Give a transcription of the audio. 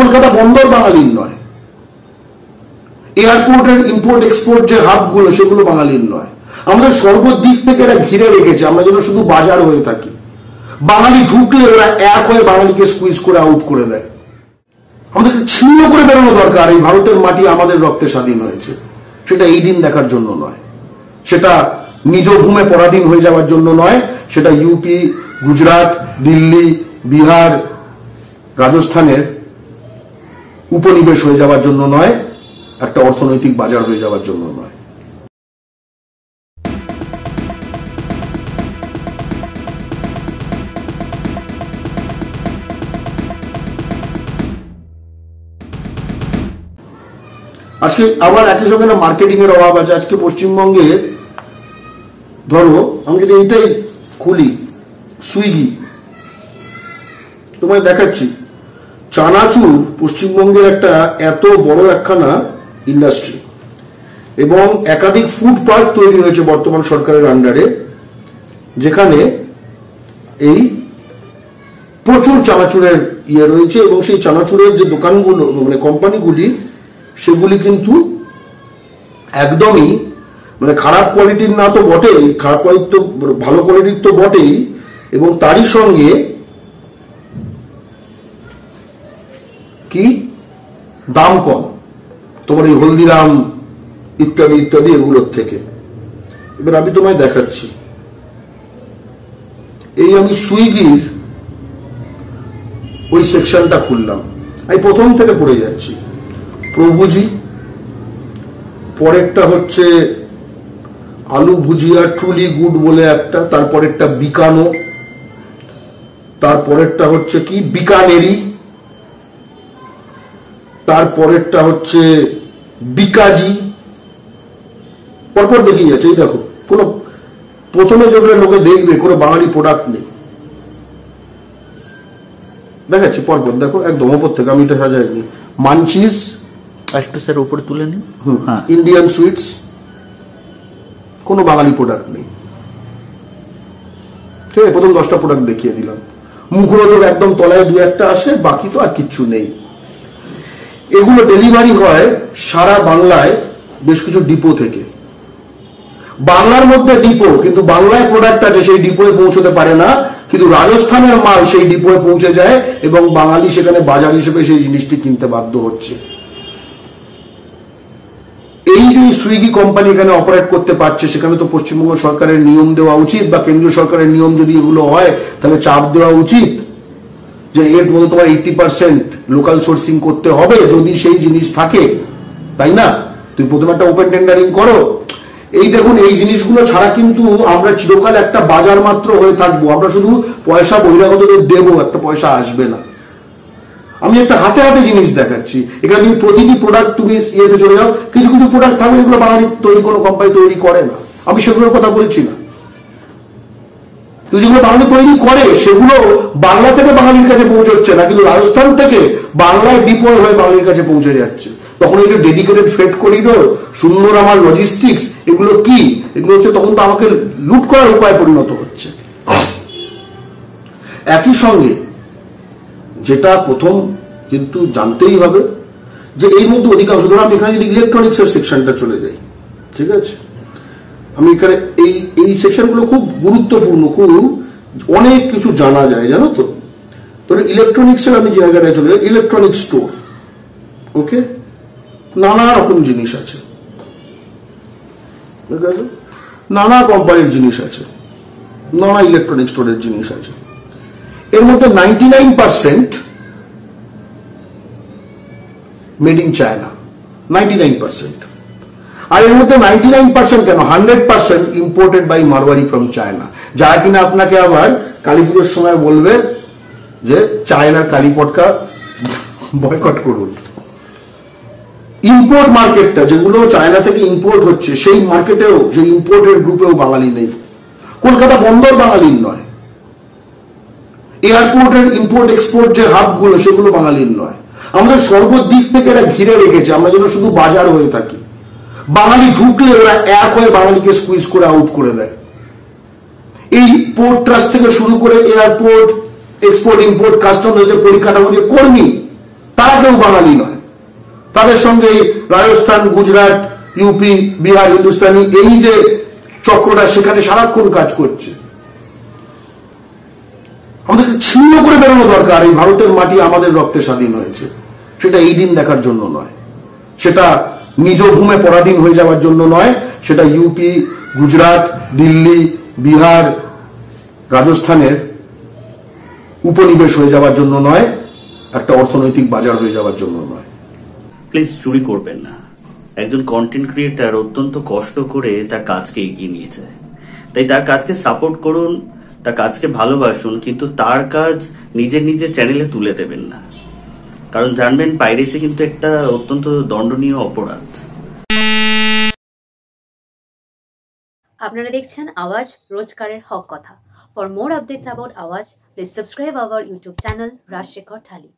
কলকাতা বন্দর বাঙালির নয়, এয়ারপোর্টের ইম্পোর্ট এক্সপোর্ট যে হাবগুলো সেগুলো বাঙালির নয়। আমাদের সর্বদিক থেকে এরা ঘিরে রেখেছে, আমরা যেন শুধু বাজার হয়ে থাকি। বাঙালি ঢুকলে ওরা এক হয়ে বাঙালিকে স্কুইজ করে আউট করে দেয়। আমাদেরকে ছিন্ন করে বেরোনো দরকার। এই ভারতের মাটি আমাদের রক্তে স্বাধীন হয়েছে, সেটা এই দিন দেখার জন্য নয়, সেটা নিজ ভূমে পরাধীন হয়ে যাওয়ার জন্য নয়, সেটা ইউপি, গুজরাট, দিল্লি, বিহার, রাজস্থানের উপনিবেশ হয়ে যাওয়ার জন্য নয়, একটা অর্থনৈতিক বাজার হয়ে যাওয়ার জন্য নয়। আজকে আবার একই সঙ্গে না মার্কেটিং এর অভাব আছে। আজকে পশ্চিমবঙ্গে ধরো আমি যদি এইটাই খুলি, সুইগি, তোমায় দেখাচ্ছি, চানাচুর পশ্চিমবঙ্গের একটা এত বড় একখানা ইন্ডাস্ট্রি এবং একাধিক ফুড পার্ক তৈরি হয়েছে বর্তমান সরকারের আন্ডারে, যেখানে এই প্রচুর চানাচুরের ইয়ে রয়েছে এবং সেই চানাচুরের যে দোকানগুলো মানে কোম্পানিগুলি সেগুলি কিন্তু একদমই মানে খারাপ কোয়ালিটির না তো বটেই, খারাপ কোয়ালিটি তো ভালো কোয়ালিটির তো বটেই, এবং তারই সঙ্গে কি দাম কম তোমার এই হলদিরাম ইত্যাদি ইত্যাদি এগুলোর থেকে। এবার আমি তোমায় দেখাচ্ছি, এই আমি সুইগির ওই সেকশনটা খুললাম, আমি প্রথম থেকে পড়ে যাচ্ছি। প্রভুজি, পরেরটা হচ্ছে আলু ভুজিয়া ট্রুলি গুড বলে একটা, তারপরেরটা বিকানো, তারপরেরটা হচ্ছে কি বিকানেরি, তারপরেরটা হচ্ছে বিকাজি, পরপর দেখিয়ে যাচ্ছে। এই দেখো, কোনো প্রথমে যেগুলো লোকে দেখবে কোনো বাঙালি প্রোডাক্ট নেই, দেখাচ্ছি পরপর, দেখো একদম ওপর থেকে, আমি এটা সাজাইনি। মানচিজ, একটু স্যার উপরে তুলে নিন। হ্যাঁ, ইন্ডিয়ান সুইটস, কোনো বাঙালি প্রোডাক্ট নেই। ঠিক আছে, প্রথম 10টা প্রোডাক্ট দেখিয়ে দিলাম। মুখরোচক একদম তলায় দু একটা আসে, বাকি তো আর কিচ্ছু নেই। এগুলো ডেলিভারি হয় সারা বাংলায় বেশ কিছু ডিপো থেকে। বাংলার মধ্যে ডিপো, কিন্তু বাংলায় প্রোডাক্ট আছে সেই ডিপোয়ে পৌঁছতে পারে না, কিন্তু রাজস্থানের মাল সেই ডিপোয়ে পৌঁছে যায় এবং বাঙালি সেখানে বাজার হিসেবে সেই জিনিসটি কিনতে বাধ্য হচ্ছে। এই যে সুইগি কোম্পানি এখানে অপারেট করতে পারছে, সেখানে তো পশ্চিমবঙ্গ সরকারের নিয়ম দেওয়া উচিত, বা কেন্দ্রীয় সরকারের নিয়ম যদি এগুলো হয় তাহলে চাপ দেওয়া উচিত যে এর মধ্যে তোমার 80% লোকাল সোর্সিং করতে হবে যদি সেই জিনিস থাকে, তাই না? তুই প্রথমে একটা ওপেন টেন্ডারিং করো। এই দেখুন, এই জিনিসগুলো ছাড়া কিন্তু আমরা চিরকাল একটা বাজার মাত্র হয়ে থাকবো, আমরা শুধু পয়সা বহিরাগতদের দেবো, একটা পয়সা আসবে না। আমি একটা হাতে হাতে জিনিস দেখাচ্ছি, এখানে তুমি প্রতিটি প্রোডাক্ট তুমি ইয়েতে চলে যাও, কিছু কিছু প্রোডাক্ট থাকবে যেগুলো বাঙালি তৈরি কোনো কোম্পানি তৈরি করে না, আমি সেগুলোর কথা বলছি না। যেগুলো বাঙালি তৈরি করে সেগুলো বাংলা থেকে বাঙালির কাছে পৌঁছচ্ছে না, কিন্তু রাজস্থান থেকে বাংলায় ডিপো হয়ে বাঙালির কাছে পৌঁছে যাচ্ছে। তখন এই যে ডেডিকেটেড ফ্রেট করিডোর, সুন্দর আমার লজিস্টিক্স, এগুলো কি? এগুলো হচ্ছে তখন তো আমাকে লুট করার উপায় পরিণত হচ্ছে। একই সঙ্গে যেটা প্রথম কিন্তু জানতেই হবে যে এই মধ্যে অধিকাংশ, ধরো আমি এখানে যদি ইলেকট্রনিক্সের সেকশনটা চলে যাই, ঠিক আছে, আমি এখানে এই সেকশনগুলো খুব গুরুত্বপূর্ণ, খুব অনেক কিছু জানা যায়, জানো তো। ধরো ইলেকট্রনিক্সের আমি জায়গাটায় চলে যাই, ইলেকট্রনিক স্টোর, ওকে, নানা রকম জিনিস আছে, নানা কোম্পানির জিনিস আছে, নানা ইলেকট্রনিক স্টোরের জিনিস আছে। এর মধ্যে 99% মেড ইন চায়না, 99%। আর এর মধ্যে 99% কেন, 100% imported by Marwari from China, যারা কিনা আপনাকে আবার কালী পুজোর সময় বলবে যে চায়নার কালী পটকা বয়কট করুন। ইম্পোর্ট মার্কেটটা, যেগুলো চায়না থেকে ইম্পোর্ট হচ্ছে, সেই মার্কেটেও, সেই ইম্পোর্টের গ্রুপেও বাঙালি নেই। কলকাতা বন্দর বাঙালির নয়, এয়ারপোর্টের ইম্পোর্ট এক্সপোর্ট যে হাবগুলো সেগুলো বাঙালির নয়। আমাদের সর্বদিক থেকে এরা ঘিরে রেখেছে, আমরা যেন শুধু বাজার হয়ে থাকি। বাঙালি ঢুকলে ওরা এক হয়ে বাঙালিকে স্কুইজ করে আউট করে দেয়। এই পোর্ট ট্রাস্ট থেকে শুরু করে এয়ারপোর্ট, এক্সপোর্ট ইম্পোর্ট, কাস্টমস, পরিকাঠামো যে কর্মী, তারা কেউ বাঙালি নয়। তাদের সঙ্গে এই রাজস্থান, গুজরাট, ইউপি, বিহার, হিন্দুস্তানি এই যে চক্রটা সেখানে সারাক্ষণ কাজ করছে। আমাদেরকে ছিন্ন করে বেরোনো দরকার। এই ভারতের মাটি আমাদের রক্তে স্বাধীন হয়েছে, সেটা এই দিন দেখার জন্য নয়, সেটা নিজ ভূমে পরাধীন হয়ে যাওয়ার জন্য নয়, সেটা ইউপি, গুজরাট, দিল্লি, বিহার, রাজস্থানের উপনিবেশ হয়ে যাওয়ার জন্য নয়, একটা অর্থনৈতিক বাজার হয়ে যাওয়ার জন্য নয়। প্লিজ চুরি করবেন না। একজন কন্টেন্ট ক্রিয়েটার অত্যন্ত কষ্ট করে তার কাজকে এগিয়ে নিয়েছে, তাই তার কাজকে সাপোর্ট করুন, তার কাজকে ভালোবাসুন, কিন্তু তার কাজ নিজের চ্যানেলে তুলে দেবেন না। কারণ জানবেন পাইরেসি কিন্তু একটা অত্যন্ত দণ্ডনীয় অপরাধ। আপনারা দেখছেন আওয়াজ, রোজকারের হক কথা। For more updates about Awaaz, please subscribe our YouTube channel Rajshekhar thali.